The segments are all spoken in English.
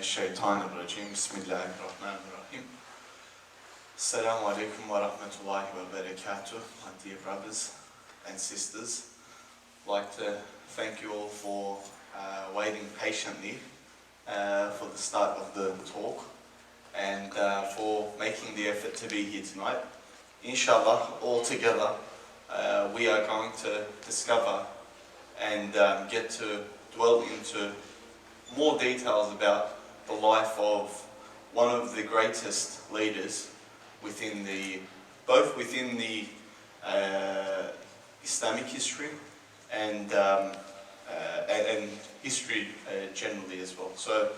الشيطان الرجيم بسم الله الرحمن الرحيم. Assalamu alaikum wa rahmatullahi wa barakatuh, my dear brothers and sisters. I'd like to thank you all for waiting patiently for the start of the talk and for making the effort to be here tonight. Inshallah, all together we are going to discover and get to dwell into more details about the life of one of the greatest leaders within both within the Islamic history and history generally as well. So,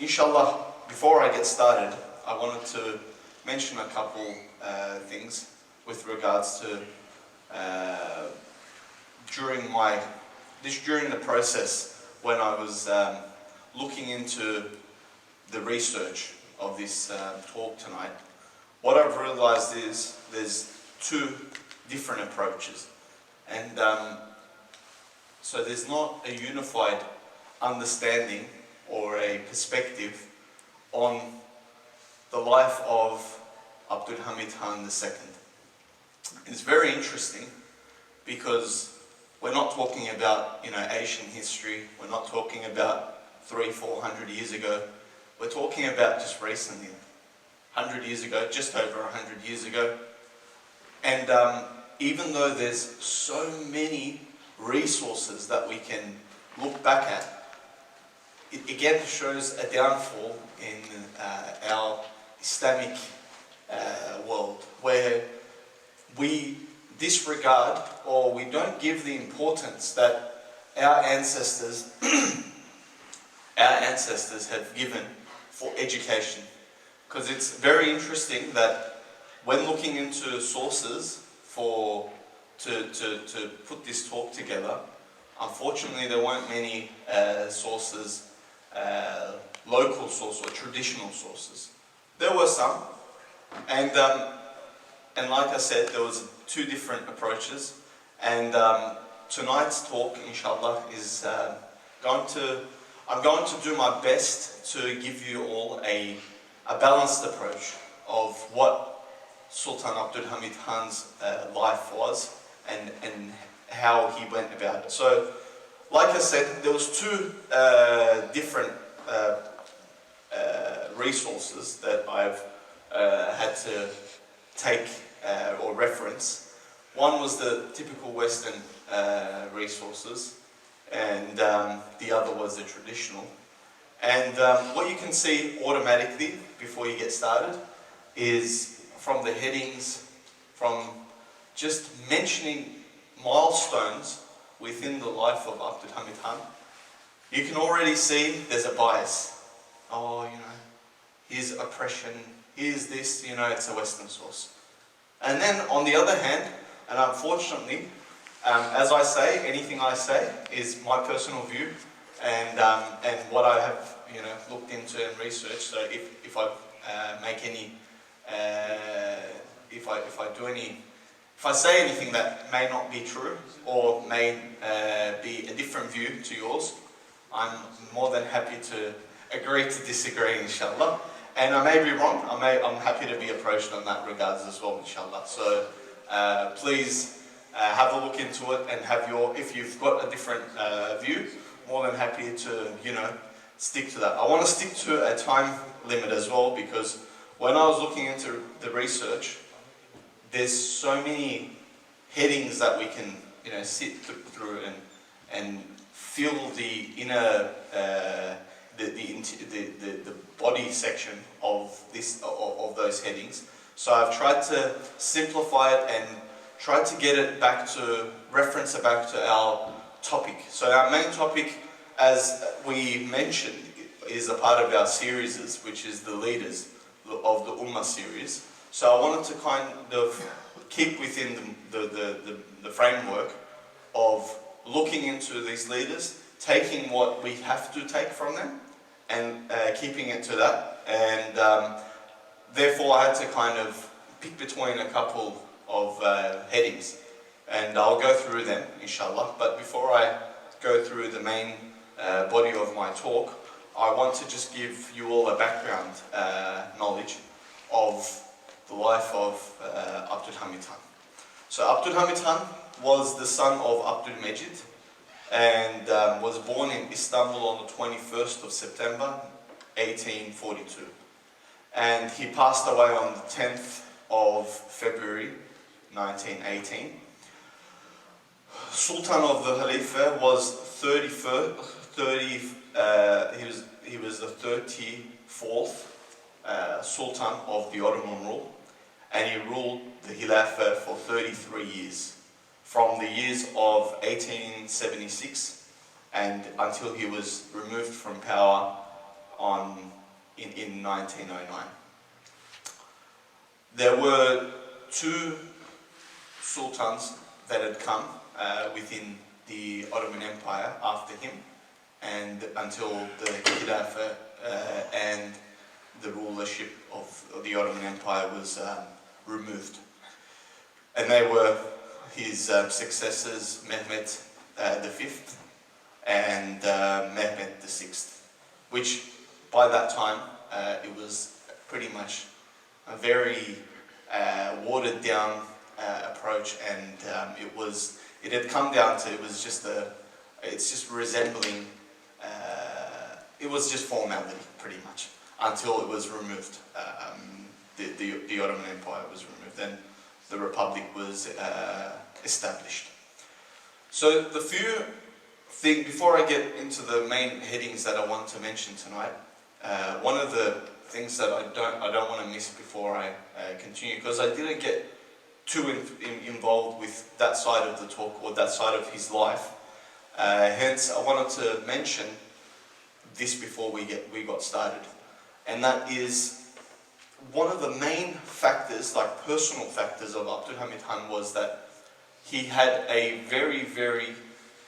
inshallah, before I get started, I wanted to mention a couple things with regards to during the process when I was looking into the research of this talk tonight. What I've realized is there's two different approaches, and so there's not a unified understanding or a perspective on the life of Abdulhamid II. It's very interesting because we're not talking about, Asian history. We're not talking about 300-400 years ago. We're talking about just recently, 100 years ago, just over 100 years ago. And even though there's so many resources that we can look back at, it again shows a downfall in our Islamic world, where we disregard or we don't give the importance that our ancestors have given for education. Because it's very interesting that when looking into sources to put this talk together, unfortunately there weren't many sources, local sources or traditional sources. There were some, and like I said, there was two different approaches, and tonight's talk, inshallah, is I'm going to do my best to give you all a balanced approach of what Sultan Abdulhamid Khan's life was and how he went about it. So, like I said, there was two different resources that I've had to take or reference. One was the typical Western resources, and the other was the traditional. And what you can see automatically before you get started is from the headings, from just mentioning milestones within the life of Abdulhamid Khan, you can already see there's a bias. Oh, here's oppression, here's this, it's a Western source. And then on the other hand, and unfortunately, as I say, anything I say is my personal view and what I have looked into and researched. So if I make any, if I say anything that may not be true or may be a different view to yours, I'm more than happy to agree to disagree, inshallah. And I may be wrong. I'm happy to be approached on that regards as well, inshallah. So please have a look into it and if you've got a different view, more than happy to stick to that. I want to stick to a time limit as well, because when I was looking into the research, there's so many headings that we can sit through and feel the inner the body section of those headings. So I've tried to simplify it and tried to get it back to reference it back to our topic. So our main topic, as we mentioned, is a part of our series, which is the leaders of the Ummah series. So I wanted to kind of keep within the framework of looking into these leaders, taking what we have to take from them, and keeping it to that. And therefore I had to kind of pick between a couple of headings, and I'll go through them, inshallah. But before I go through the main body of my talk, I want to just give you all a background knowledge of the life of Abdulhamid II. So Abdulhamid II was the son of Abdulmejid and was born in Istanbul on the 21st of September 1842. And he passed away on the 10th of February 1918. Sultan of the Khalifa was he was the 34th Sultan of the Ottoman rule, and he ruled the Khilafah for 33 years, from the years of 1876 and until he was removed from power in 1909. There were two sultans that had come within the Ottoman Empire after him, and until the Khilafah and the rulership of the Ottoman Empire was removed. And they were his successors, Mehmed V and Mehmed VI, which by that time it was pretty much a very watered down approach, and it had come down to it's just resembling it was just formality pretty much until it was removed. The Ottoman Empire was removed and the Republic was established. So before I get into the main headings that I want to mention tonight, one of the things that I don't want to miss before I continue, because I didn't get too involved with that side of the talk or that side of his life. Hence, I wanted to mention this before we got started, and that is one of the main factors, like personal factors, of Abdulhamid II was that he had a very, very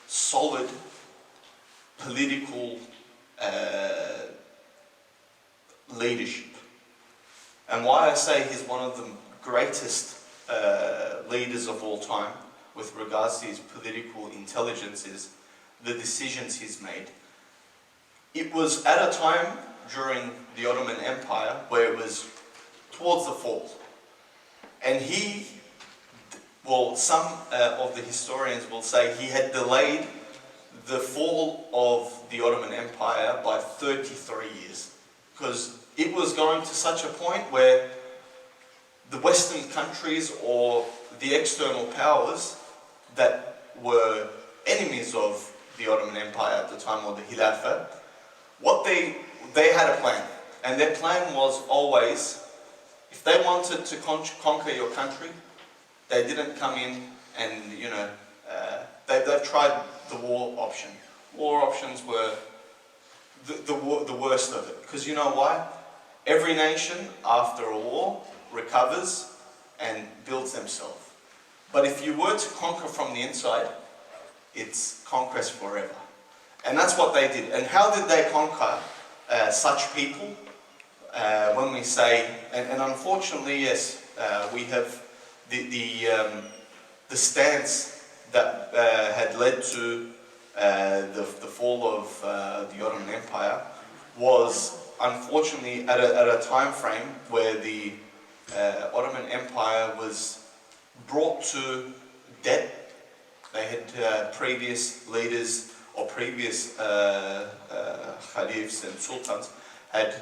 solid political leadership. And why I say he's one of the greatest leaders of all time with regards to his political intelligence is the decisions he's made. It was at a time during the Ottoman Empire where it was towards the fall. And some of the historians will say he had delayed the fall of the Ottoman Empire by 33 years. Because it was going to such a point where the Western countries or the external powers that were enemies of the Ottoman Empire at the time, or the Khilafah, they had a plan. And their plan was always, if they wanted to conquer your country, they didn't come in and, they've tried the war option. War options were the worst of it. Because you know why? Every nation, after a war, recovers and builds themselves. But if you were to conquer from the inside, it's conquest forever. And that's what they did. And how did they conquer such people? When we say, and unfortunately, yes, we have the stance that had led to the fall of the Ottoman Empire was unfortunately at a time frame where the Ottoman Empire was brought to debt. They had previous leaders or previous caliphs and sultans had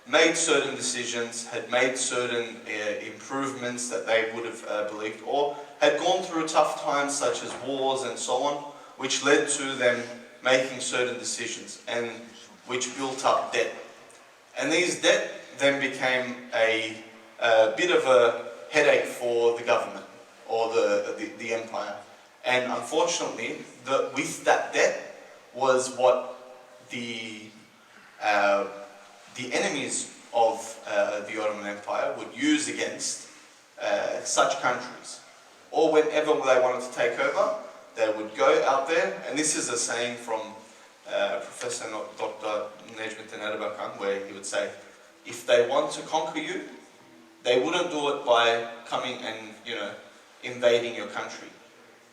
made certain decisions, had made certain improvements that they would have believed, or had gone through tough times such as wars and so on, which led to them making certain decisions and which built up debt. And these debt then became a bit of a headache for the government or the empire. And unfortunately, with that debt was what the enemies of the Ottoman Empire would use against such countries. Or whenever they wanted to take over, they would go out there, and this is a saying from Professor Dr. Nejmuddin Erbakan, where he would say, if they want to conquer you, they wouldn't do it by coming and invading your country.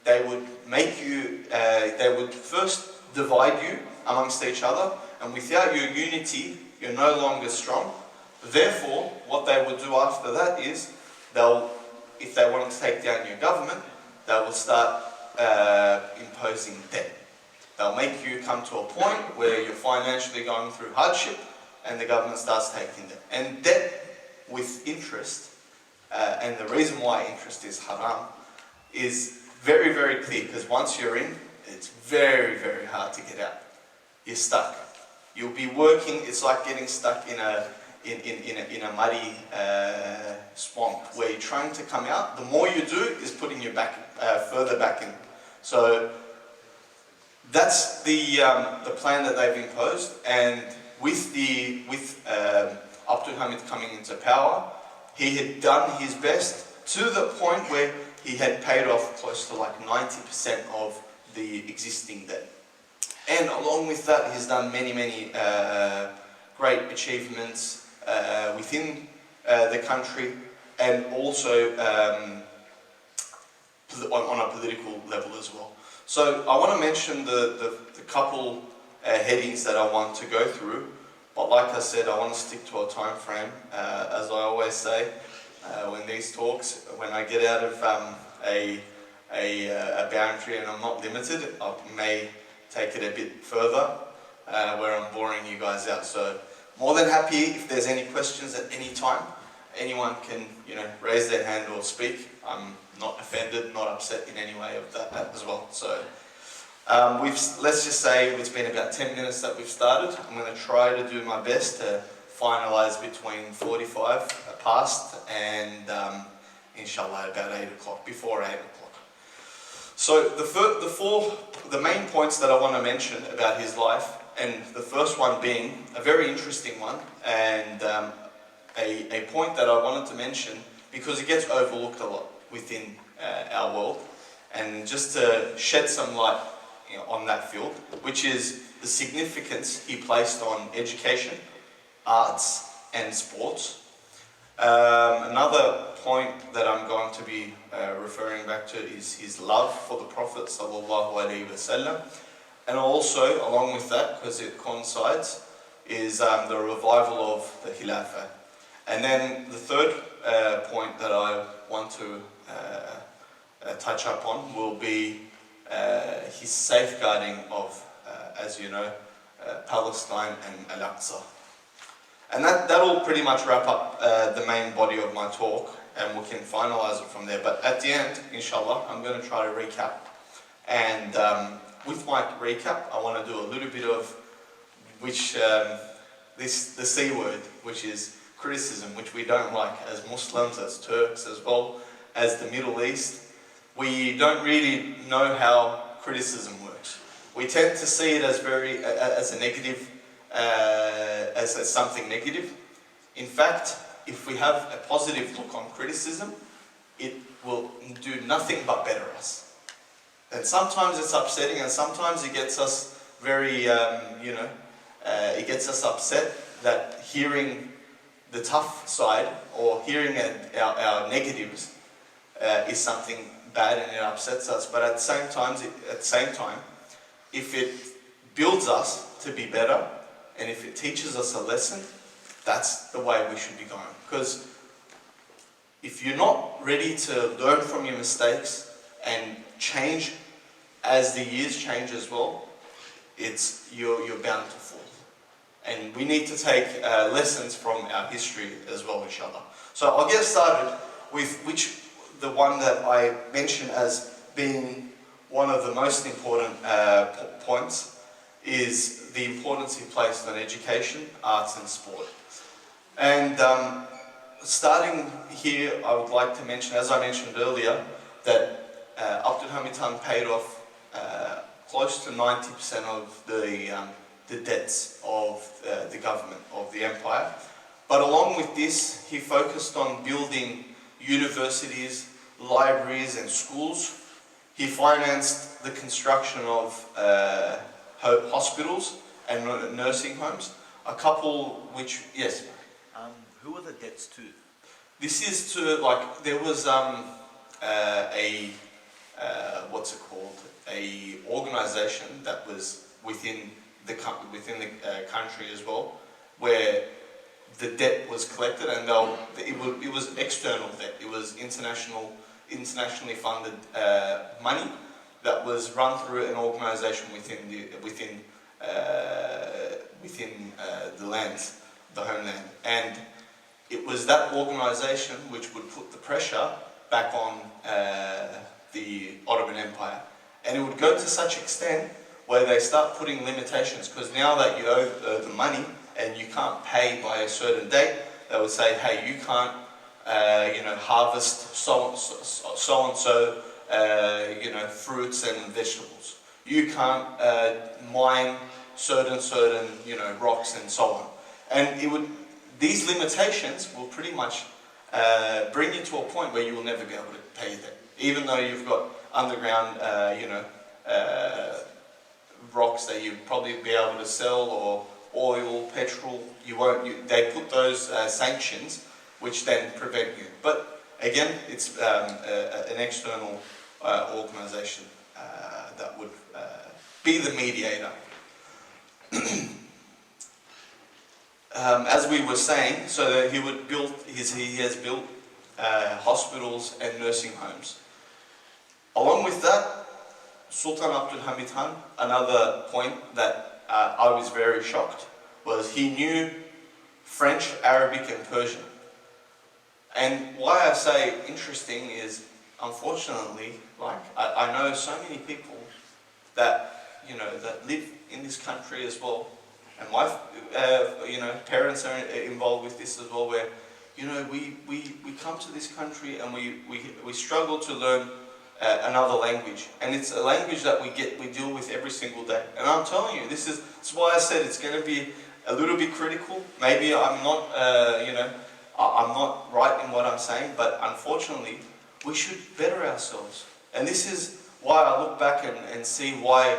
They would make you, they would first divide you amongst each other, and without your unity, you're no longer strong. Therefore, what they will do after that is, if they want to take down your government, they will start imposing debt. They'll make you come to a point where you're financially going through hardship, and the government starts taking debt. And debt with interest, and the reason why interest is haram, is very, very clear, because once you're in, it's very, very hard to get out. You're stuck. You'll be working, it's like getting stuck in a muddy swamp where you're trying to come out. The more you do is putting you back further back in. So that's the plan that they've imposed, and with Abdulhamid coming into power, he had done his best to the point where he had paid off close to like 90% of the existing debt. And along with that, he's done many, many great achievements within the country, and also on a political level as well. So I want to mention the couple headings that I want to go through, but like I said, I want to stick to a time frame. As I always say, when these talks, when I get out of a boundary and I'm not limited, I may take it a bit further where I'm boring you guys out. So more than happy if there's any questions at any time. Anyone can, raise their hand or speak. I'm not offended, not upset in any way of that as well. So let's just say it's been about 10 minutes that we've started. I'm going to try to do my best to finalise between 45 past and inshallah about 8 o'clock, before 8 o'clock. So the main points that I want to mention about his life, and the first one being a very interesting one, and a point that I wanted to mention because it gets overlooked a lot within our world, and just to shed some light on that field, which is the significance he placed on education, arts and sports. Another point that I'm going to be referring back to is his love for the Prophet ﷺ, and also along with that, because it coincides, is the revival of the Khilafah. And then the third point that I want to touch up on will be his safeguarding of, as you know, Palestine and Al-Aqsa. And that'll pretty much wrap up the main body of my talk, and we can finalise it from there. But at the end, inshallah, I'm going to try to recap. And with my recap, I want to do a little bit of the C word, which is criticism, which we don't like as Muslims, as Turks, as well as the Middle East. We don't really know how criticism works. We tend to see it as a negative, as something negative. In fact, if we have a positive look on criticism, it will do nothing but better us. And sometimes it's upsetting, and sometimes it gets us very, it gets us upset that hearing the tough side or hearing our negatives is something bad and it upsets us. But at the same time, if it builds us to be better and if it teaches us a lesson, that's the way we should be going. Because if you're not ready to learn from your mistakes and change as the years change as well, you're bound to fall. And we need to take lessons from our history as well, inshallah. So I'll get started with the one that I mentioned as being one of the most important points is the importance he placed on education, arts and sport. And starting here, I would like to mention, as I mentioned earlier, that Abdulhamid II paid off close to 90% of the debts of the government, of the empire. But along with this, he focused on building universities, libraries and schools. He financed the construction of hospitals and nursing homes. A couple which, yes? Who are the debts to? This is to, there was what's it called? A organization that was within within the country as well, where the debt was collected, and it was external debt. It was internationally funded money that was run through an organisation within the land, the homeland, and it was that organisation which would put the pressure back on the Ottoman Empire, and it would go to such extent where they start putting limitations, because now that you owe the money and you can't pay by a certain date, they would say, hey, you can't, harvest so and so, fruits and vegetables. You can't mine certain, rocks and so on. And these limitations will pretty much bring you to a point where you will never be able to pay your debt, even though you've got underground, rocks that you'd probably be able to sell, or oil, petrol. They put those sanctions, which then prevent you. But again, it's an external organisation that would be the mediator. As we were saying, so that he has built hospitals and nursing homes. Along with that, Sultan Abdulhamid II, another point that I was very shocked, was he knew French, Arabic and Persian. And why I say interesting is, unfortunately, I know so many people that, that live in this country as well, and my, parents are involved with this as well, where, we come to this country and we struggle to learn another language, and it's a language that we deal with every single day. And I'm telling you, that's why I said it's going to be a little bit critical. Maybe I'm not, I'm not right in what I'm saying, but unfortunately, we should better ourselves. And this is why I look back and see why,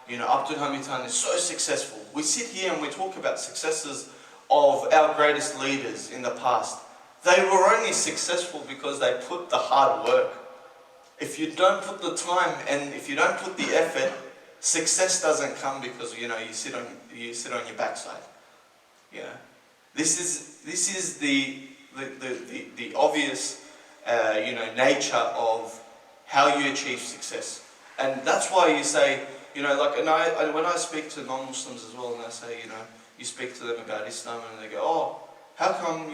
Abdulhamid II is so successful. We sit here and we talk about successes of our greatest leaders in the past. They were only successful because they put the hard work. If you don't put the time and if you don't put the effort, success doesn't come because you sit on your backside. This is the obvious nature of how you achieve success, and that's why you say when I speak to non-Muslims as well, and I say you speak to them about Islam and they go, oh, how come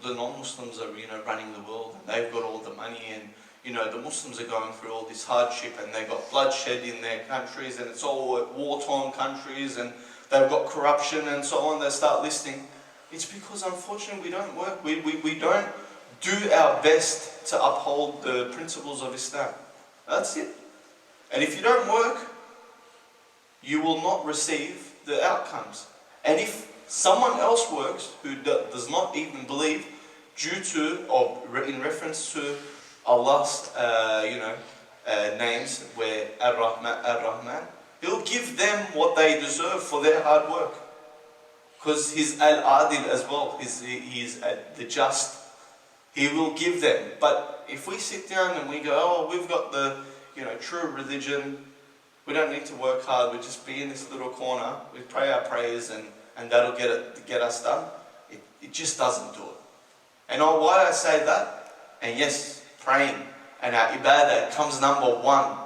the non-Muslims are running the world, and they've got all the money, and the Muslims are going through all this hardship, and they've got bloodshed in their countries, and it's all war-torn countries, and they've got corruption and so on. They start listing. It's because unfortunately we don't work. We don't do our best to uphold the principles of Islam. That's it. And if you don't work, you will not receive the outcomes. And if someone else works who does not even believe, due to or in reference to Allah's names, where Ar-Rahman, He'll give them what they deserve for their hard work, because He's Al-Adil as well. He's the just. He will give them. But if we sit down and we go, oh, we've got the true religion, we don't need to work hard, we just be in this little corner, we pray our prayers and that'll get us done, it just doesn't do it. And why I say that, and yes, praying and our ibadah comes number one,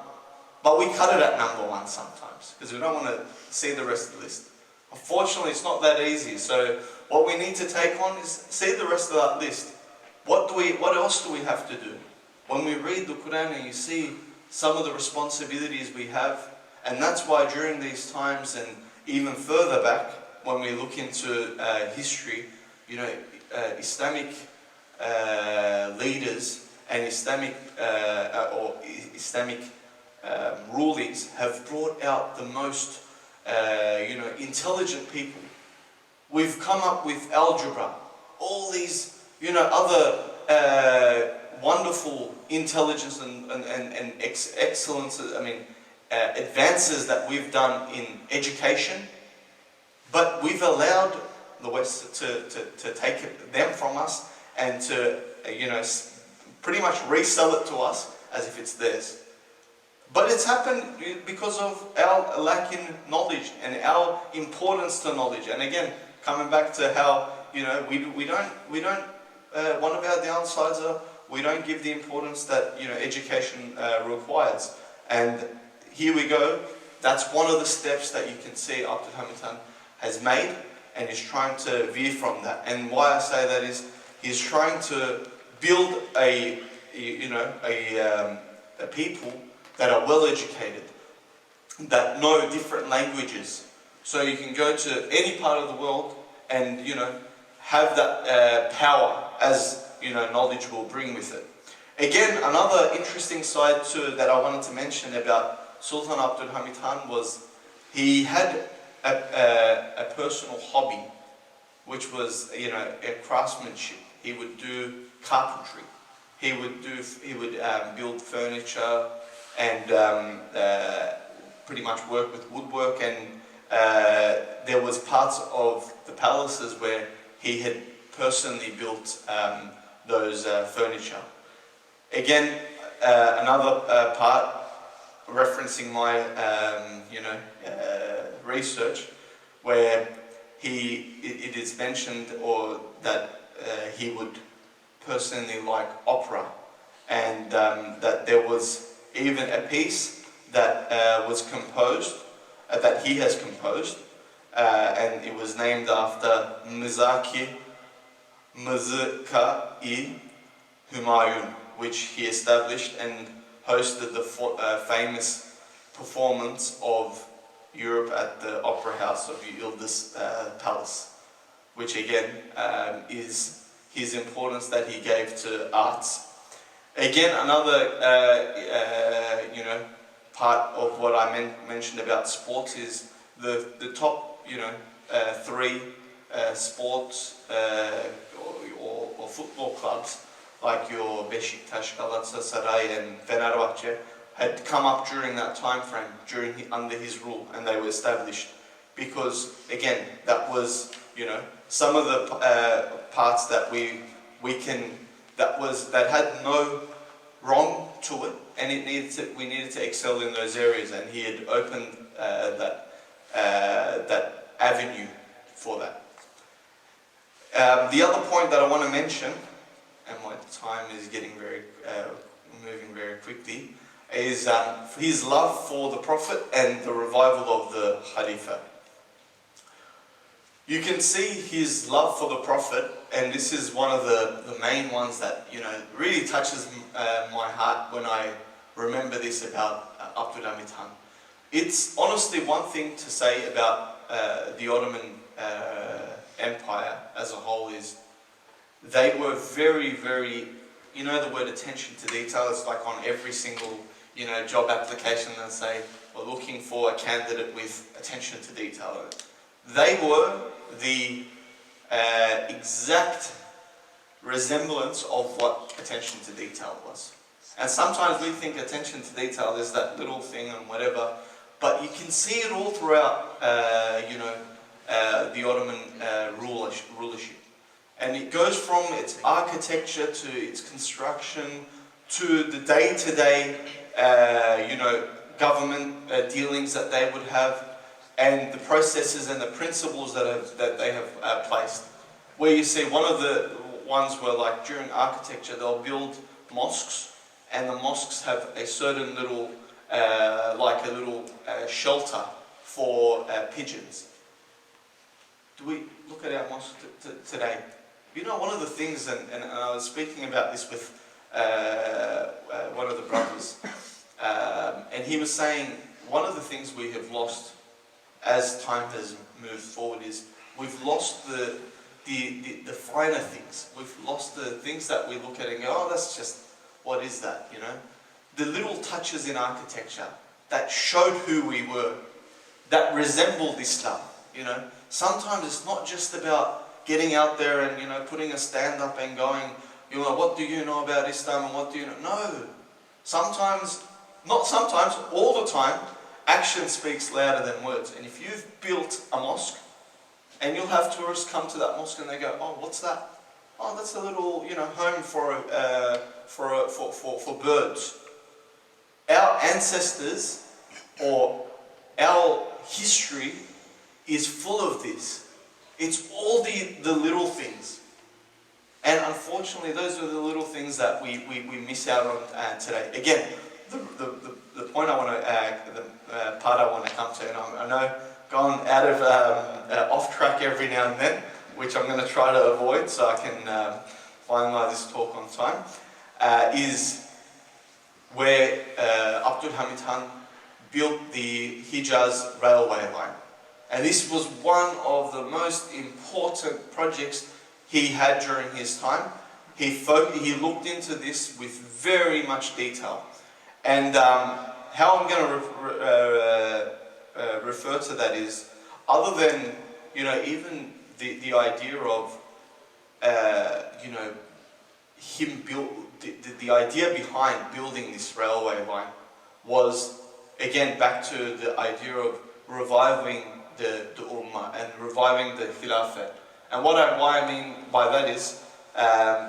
but we cut it at number one sometimes, because we don't want to see the rest of the list. Unfortunately, it's not that easy, so what we need to take on is see the rest of that list. What else do we have to do? When we read the Quran and you see some of the responsibilities we have, and that's why during these times and even further back, when we look into history, Islamic leaders and Islamic rulings have brought out the most intelligent people. We've come up with algebra, all these other wonderful intelligence and excellence, advances that we've done in education, but we've allowed the West to take them from us and to pretty much resell it to us as if it's theirs. But it's happened because of our lack in knowledge and our importance to knowledge. And again, coming back to how, you know, we don't one of our downsides are we don't give the importance that, you know, education requires. And here we go. That's one of the steps that you can see Abdulhamid II has made, and he's trying to veer from that. And why I say that is he's trying to build a people that are well educated, that know different languages, so you can go to any part of the world and, you know, have that power as, you know, knowledge will bring with it. Again, another interesting side too that I wanted to mention about Sultan Abdulhamid II was he had a personal hobby, which was, you know, a craftsmanship. He would do carpentry. He would build furniture and pretty much work with woodwork. And there was parts of the palaces where he had personally built those furniture. Again, another part referencing my research, where it is mentioned or that he would personally like opera, and that there was even a piece that was composed, that he has composed, and it was named after Muzaki i Humayun, which he established and hosted the famous performance of Europe at the Opera House of Yildiz Palace, which again is his importance that he gave to arts. Again, another part of what I mentioned about sports is the top three sports or football clubs like your Beşiktaş, Galatasaray and Fenerbahçe had come up during that time frame, under his rule, and they were established because, again, that was, some of the parts that that had no wrong to it, and we needed to excel in those areas, and he had opened that avenue for that. The other point that I want to mention, and my time is getting moving very quickly, is his love for the Prophet and the revival of the Khalifa. You can see his love for the Prophet, and this is one of the main ones that really touches my heart when I remember this about Abdulhamid II. It's honestly one thing to say about the Ottoman Empire as a whole is they were very, very, the word attention to detail is like on every single job application they'll say we're looking for a candidate with attention to detail. They were the exact resemblance of what attention to detail was. And sometimes we think attention to detail is that little thing and whatever, but you can see it all throughout the Ottoman rulership. And it goes from its architecture to its construction to the day-to-day government dealings that they would have, and the processes and the principles that they have placed. Where you see one of the ones where, like, during architecture they'll build mosques, and the mosques have a certain little shelter for pigeons. Do we look at our mosques today? One of the things, and I was speaking about this with one of the brothers, and he was saying one of the things we have lost as time has moved forward is we've lost the finer things. We've lost the things that we look at and go, oh, that's just, what is that, The little touches in architecture that showed who we were, that resembled Islam, Sometimes it's not just about getting out there and, putting a stand up and going, what do you know about Islam and what do you know? No. All the time, action speaks louder than words. And if you've built a mosque, and you'll have tourists come to that mosque and they go, oh, what's that? Oh, that's a little, home for birds. our ancestors or our history is full of this. It's all the little things. And unfortunately, those are the little things that we miss out on today. Again, the point I want to, the part I want to come to, and I know gone out of off track every now and then, which I'm going to try to avoid so I can finalize this talk on time, is where Abdulhamid II built the Hijaz railway line. And this was one of the most important projects he had during his time. He looked into this with very much detail. And how I'm going to refer to that is, other than, even the idea of, him the idea behind building this railway line was, again, back to the idea of reviving the Ummah and reviving the Khilafat. And what I mean by that is,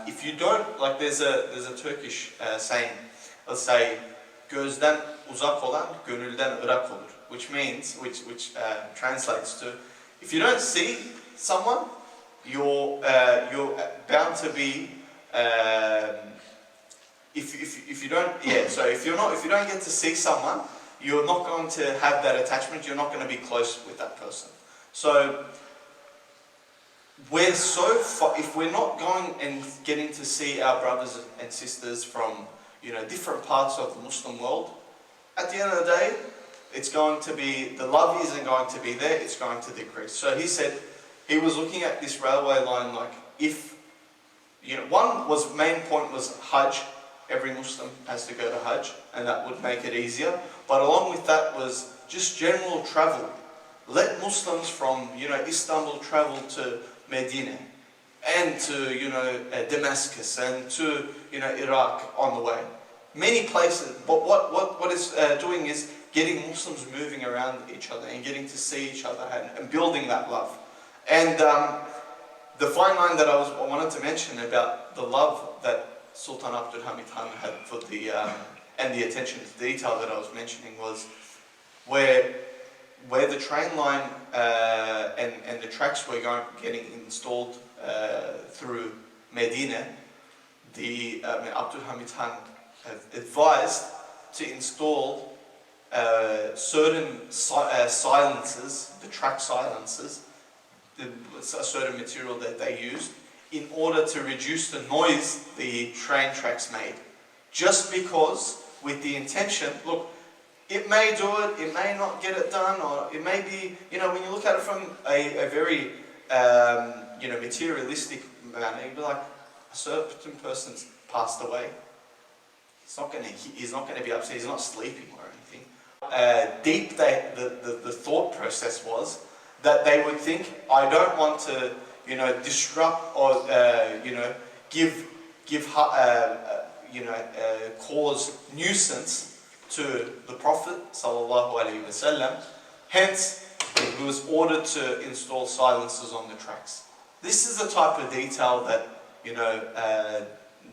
if you don't, like there's a Turkish saying, let's say, gözden uzak olan gönülden ırak olur, which means, which translates to, if you don't see someone, you're bound to be, if you don't get to see someone, you're not going to have that attachment. You're not going to be close with that person. So we're so far, if we're not going and getting to see our brothers and sisters from different parts of the Muslim world, at the end of the day, it's going to be, the love isn't going to be there, it's going to decrease. So he said, he was looking at this railway line like, if, main point was Hajj, every Muslim has to go to Hajj, and that would make it easier. But along with that was just general travel. Let Muslims from, Istanbul travel to Medina, and to, Damascus, and to, Iraq on the way. Many places, but what it's doing is getting Muslims moving around each other and getting to see each other and building that love. And the fine line that I wanted to mention about the love that Sultan Abdulhamid II had for the, and the attention to detail that I was mentioning was where the train line and the tracks were getting installed through Medina, Abdulhamid II advised to install certain silencers, the track silencers, a certain material that they used, in order to reduce the noise the train tracks made. Just because, with the intention, look, it may do it, it may not get it done, or it may be, when you look at it from a very, materialistic manner, you'd be like, a certain person's passed away. He's not going to be upset, he's not sleeping or anything. Deep, the thought process was that they would think, I don't want to, disrupt or, cause nuisance to the Prophet ﷺ. Hence, he was ordered to install silencers on the tracks. This is the type of detail that,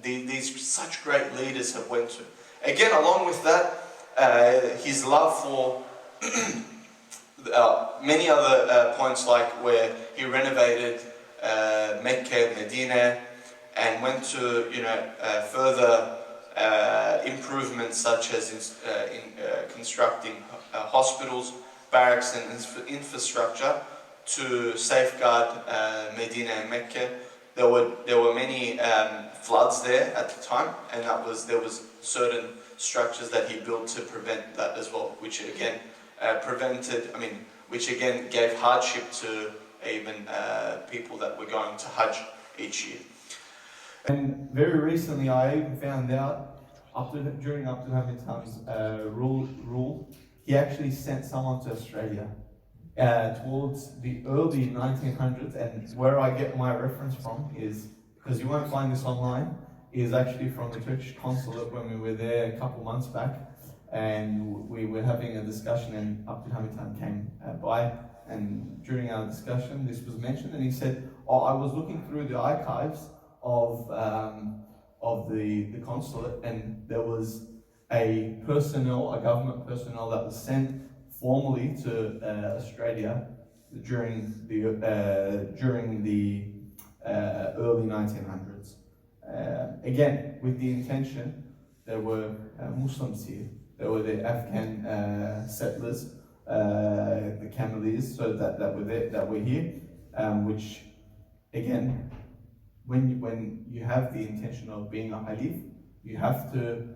these such great leaders have went to. Again, along with that, his love for many other points, like where he renovated Mecca, Medina, and went to further improvements such as in constructing hospitals, barracks, and infrastructure to safeguard Medina and Mecca. There were many floods there at the time, and there was certain structures that he built to prevent that as well, which again which again gave hardship to even people that were going to Hajj each year. And very recently, I even found out during Abdulhamid Ii's rule, he actually sent someone to Australia towards the early 1900s, and where I get my reference from is, because you won't find this online, is actually from the Turkish consulate when we were there a couple months back, and we were having a discussion, and Abdulhamid II came by, and during our discussion this was mentioned, and he said, I was looking through the archives of the consulate, and there was a government personnel that was sent formally to Australia during the early 1900s. Again, with the intention, there were Muslims here. There were the Afghan settlers, the Kamalis, so that were here, which again, when you have the intention of being a Halif, you have to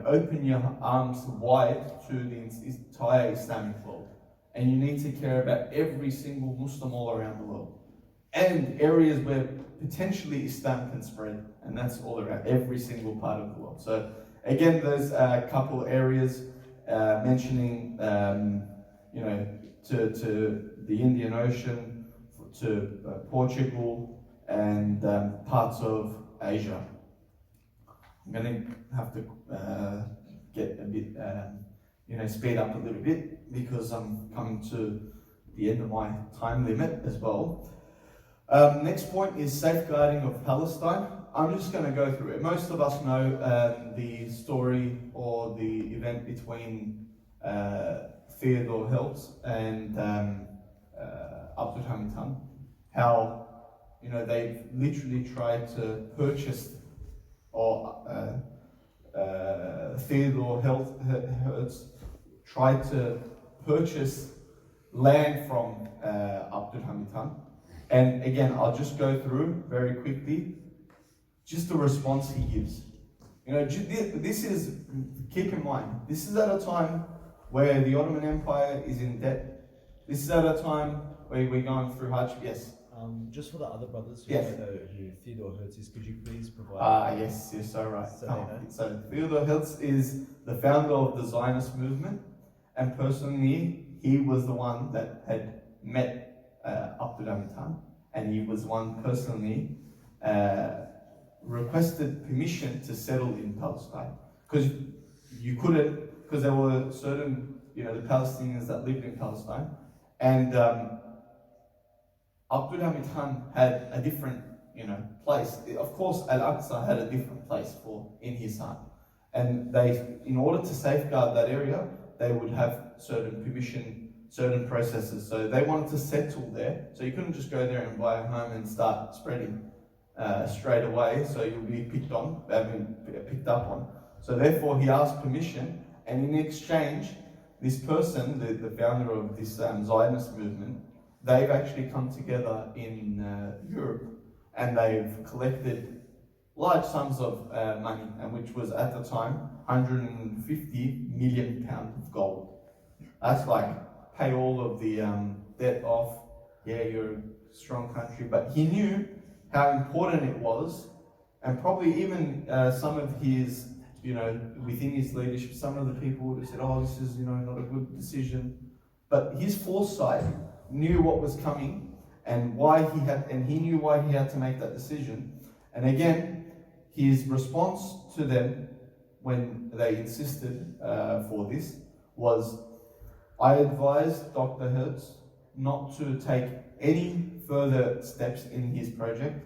open your arms wide to the entire Islamic world, and you need to care about every single Muslim all around the world, and areas where potentially Islam can spread, and that's all around every single part of the world. So again, there's a couple areas mentioning, to the Indian Ocean, to Portugal, and parts of Asia. I'm going to have to get a bit, speed up a little bit because I'm coming to the end of my time limit as well. Next point is safeguarding of Palestine. I'm just going to go through it. Most of us know the story or the event between Theodore Herzl and Abdulhamid II. How they've literally tried to purchase, or Theodore Herzl tried to purchase land from Abdulhamid II. And again, I'll just go through very quickly, just the response he gives. This is, keep in mind, this is at a time where the Ottoman Empire is in debt. This is at a time where we're going through hardship. Yes? Just for the other brothers who Yes. don't know who Theodore Herzl is, could you please provide? Yes, you're so right. So they know. So Theodore Herzl is the founder of the Zionist movement, and personally, he was the one that had met Abdulhamid II, and he was one personally requested permission to settle in Palestine, because you couldn't, because there were certain, the Palestinians that lived in Palestine, and Abdulhamid II had a different, place. Of course, Al-Aqsa had a different place in his heart, and they, in order to safeguard that area, they would have certain permission, certain processes. So they wanted to settle there. So you couldn't just go there and buy a home and start spreading straight away. So you'll be picked up on. So therefore, he asked permission, and in exchange, this person, the founder of this Zionist movement, they've actually come together in Europe, and they've collected large sums of money, and which was at the time 150 million pounds of gold. That's like pay all of the debt off. Yeah, you're a strong country, but he knew how important it was, and probably even some of his, within his leadership, some of the people would have said, "Oh, this is, not a good decision." But his foresight knew what was coming, and he knew why he had to make that decision. And again, his response to them when they insisted for this was, "I advised Dr. Hertz not to take any further steps in his project.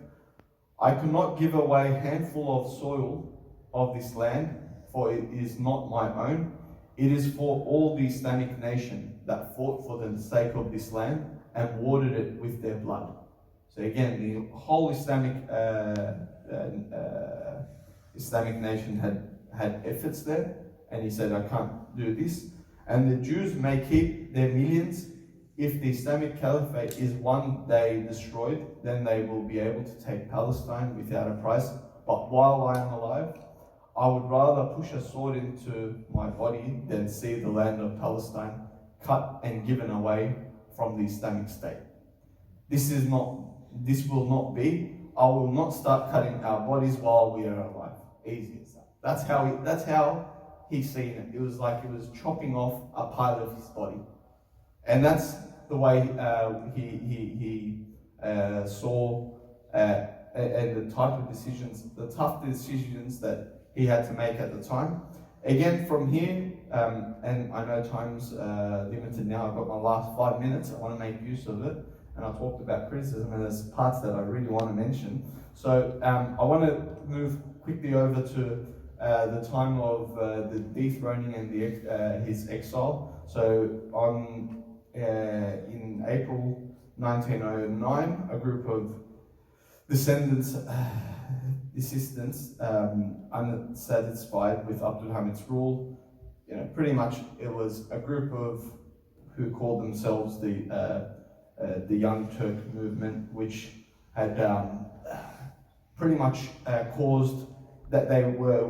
I could not give away a handful of soil of this land, for it is not my own. It is for all the Islamic nation that fought for the sake of this land and watered it with their blood." So again, the whole Islamic nation had efforts there, and he said, "I can't do this. And the Jews may keep their millions. If the Islamic Caliphate is one day destroyed, then they will be able to take Palestine without a price. But while I am alive, I would rather push a sword into my body than see the land of Palestine cut and given away from the Islamic State. This will not be. I will not start cutting our bodies while we are alive." Easy as that. That's how he's seen it. It was like it was chopping off a part of his body, and that's the way he saw and the type of decisions, the tough decisions that he had to make at the time. Again, from here, and I know time's limited now, I've got my last 5 minutes, I want to make use of it, and I talked about criticism, and there's parts that I really want to mention. So I want to move quickly over to the time of the dethroning and his exile. So in April 1909, a group of descendants, unsatisfied with Abdulhamid's rule, pretty much it was a group of who called themselves the Young Turk movement, which had pretty much caused that they were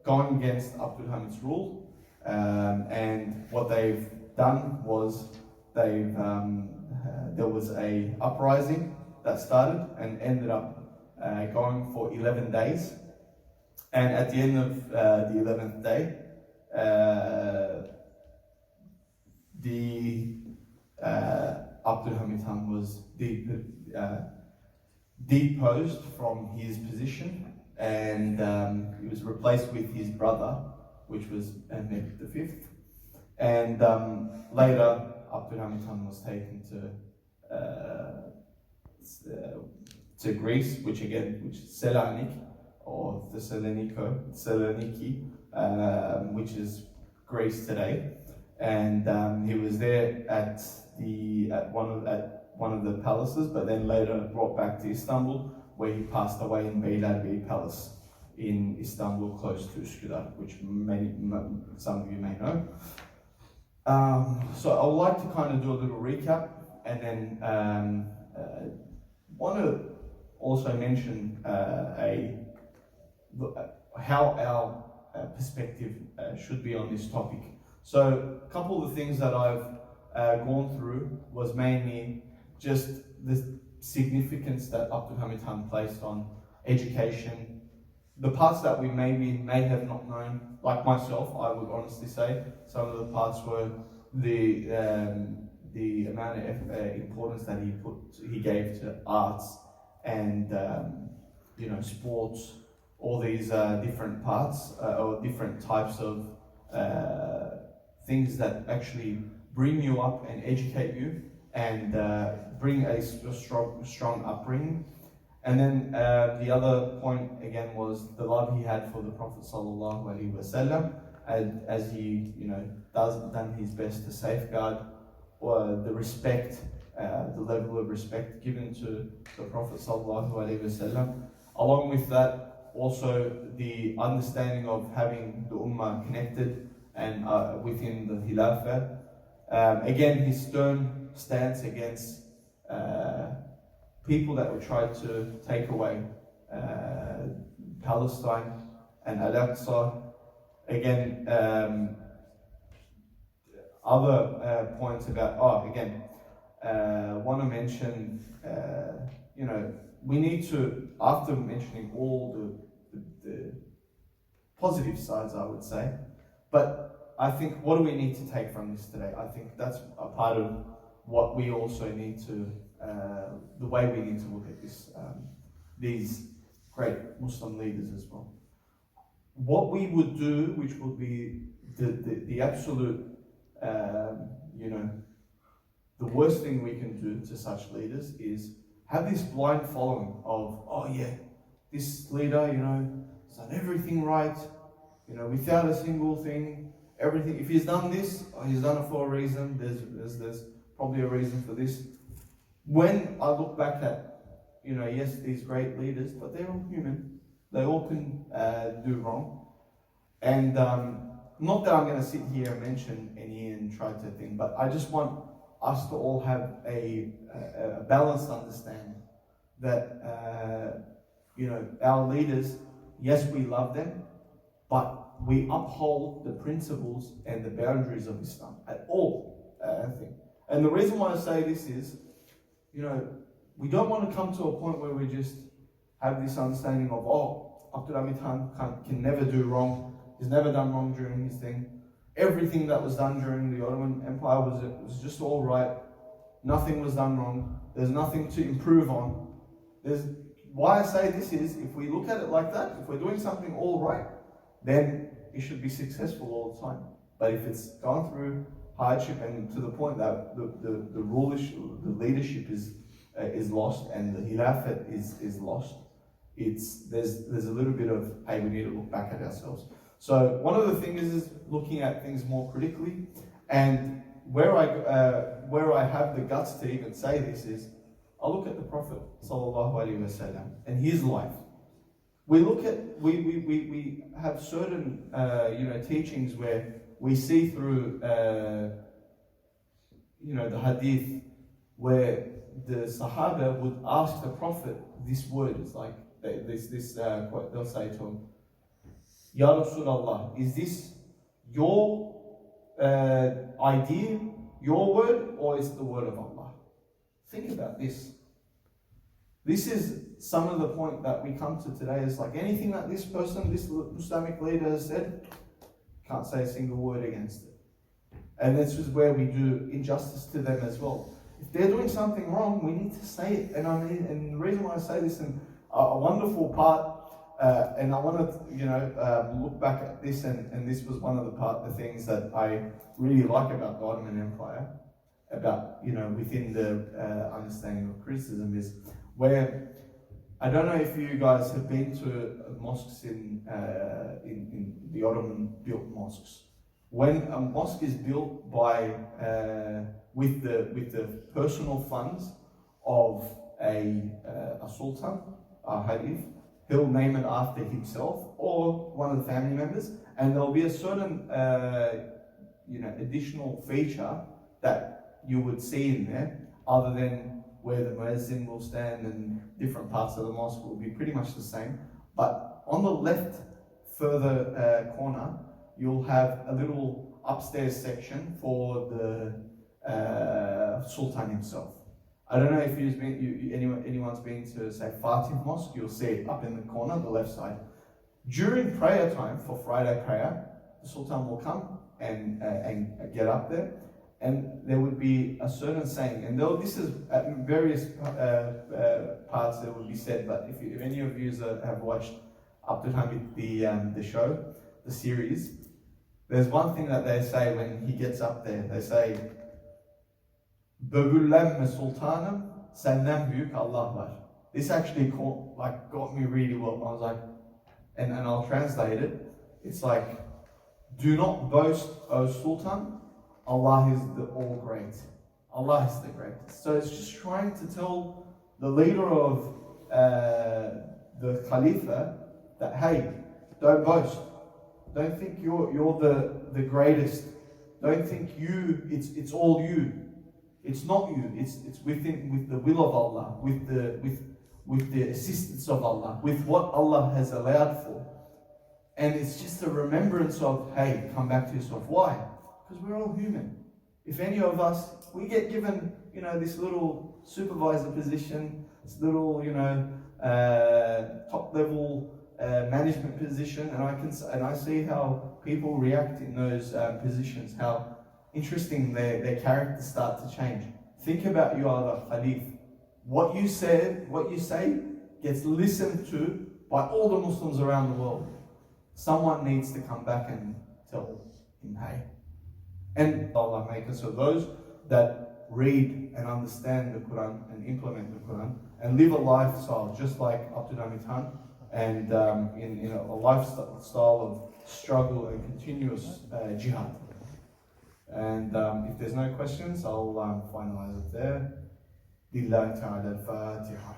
going against Abdulhamid's rule, and what they've done was there was a uprising that started and ended up going for 11 days, and at the end of the 11th day, Abdulhamid II was deposed from his position, and he was replaced with his brother, which was Mehmed V. And later, Abdulhamid II was taken to Greece, which is Selanik or Thessaloniki, which is Greece today. And he was there at one of the palaces, but then later brought back to Istanbul, where he passed away in Beylerbeyi Palace in Istanbul, close to Üsküdar, which some of you may know. So I would like to kind of do a little recap, and then want to also mention how our perspective should be on this topic. So a couple of the things that I've gone through was mainly just the significance that Abdulhamid II placed on education, the parts that we may have not known, like myself, I would honestly say, some of the parts were the amount of importance that he gave to arts and sports, all these different parts or different types of things that actually bring you up and educate you and bring a strong upbringing. And then the other point again was the love he had for the Prophet sallallahu alaihi wasallam, as he done his best to safeguard the respect, the level of respect given to the Prophet sallallahu alaihi wasallam. Along with that, also the understanding of having the Ummah connected and within the Khilafah. Again, his stern stance against people that would try to take away Palestine and Al-Aqsa. Again, other points about, want to mention, we need to, after mentioning all the positive sides, I would say, but I think, what do we need to take from this today? I think that's a part of what we also need to, the way we need to look at this, these great Muslim leaders as well. What we would do, which would be the absolute, the worst thing we can do to such leaders is have this blind following of, oh yeah, this leader, has done everything right, without a single thing. Everything, if he's done this, he's done it for a reason. There's probably a reason for this. When I look back at, yes, these great leaders, but they're all human. They all can do wrong. And not that I'm going to sit here and mention any and try to think, but I just want us to all have a balanced understanding that, our leaders, yes, we love them, but we uphold the principles and the boundaries of Islam at all, I think. And the reason why I say this is, we don't want to come to a point where we just have this understanding of, Abdulhamid can never do wrong. He's never done wrong during his thing. Everything that was done during the Ottoman Empire was just all right. Nothing was done wrong. There's nothing to improve on. Why I say this is, if we look at it like that, if we're doing something all right, then it should be successful all the time. But if it's gone through hardship and to the point that the leadership is lost and the Khilafat is lost, there's a little bit of, hey, we need to look back at ourselves. So one of the things is looking at things more critically, and where I have the guts to even say this is, I look at the Prophet sallallahu alaihi wasallam and his life. We have certain teachings where we see through the hadith where the Sahaba would ask the Prophet this word. It's like this quote they'll say to him, Ya Rasulallah, is this your idea, your word, or is it the word of Allah? Think about this. This is some of the point that we come to today. Is like anything that this person, this Islamic leader has said, can't say a single word against it. And this is where we do injustice to them as well. If they're doing something wrong, we need to say it. And and the reason why I say this, and a wonderful part, and I want to look back at this, and this was one of the things that I really like about the Ottoman Empire, about within the understanding of criticism, is where I don't know if you guys have been to mosques in the Ottoman built mosques. When a mosque is built by with the personal funds of a sultan, a halif, he'll name it after himself or one of the family members, and there'll be a certain additional feature that you would see in there, other than where the muezzin will stand, and different parts of the mosque will be pretty much the same. But on the left further corner, you'll have a little upstairs section for the Sultan himself. I don't know if anyone's been to, say, Fatih Mosque. You'll see it up in the corner, the left side. During prayer time, for Friday prayer, the Sultan will come and get up there, and there would be a certain saying, and though this is at various parts that would be said, but if any of you have watched Abdulhamid the show, the series, there's one thing that they say when he gets up there. They say, "Böbürlenme sultanım, senden büyük Allah var." This actually got me really well. I was like, and I'll translate it. It's like, do not boast, O Sultan. Allah is the all great. Allah is the greatest. So it's just trying to tell the leader of the Khalifa that, hey, don't boast. Don't think you're the greatest. Don't think it's all you. It's not you. It's with the will of Allah, with the assistance of Allah, with what Allah has allowed for. And it's just a remembrance of, hey, come back to yourself. Why? Because we're all human. If any of us, we get given, this little supervisor position, this little, top level management position, and I see how people react in those positions, how interesting their characters start to change. Think about you are the Khalif. What you say gets listened to by all the Muslims around the world. Someone needs to come back and tell him, hey. And Allah make us of those that read and understand the Quran and implement the Quran and live a lifestyle just like Abdulhamid II, and in a lifestyle of struggle and continuous jihad. And if there's no questions, I'll finalize it there. Lillahi ta'ala al-Fatiha.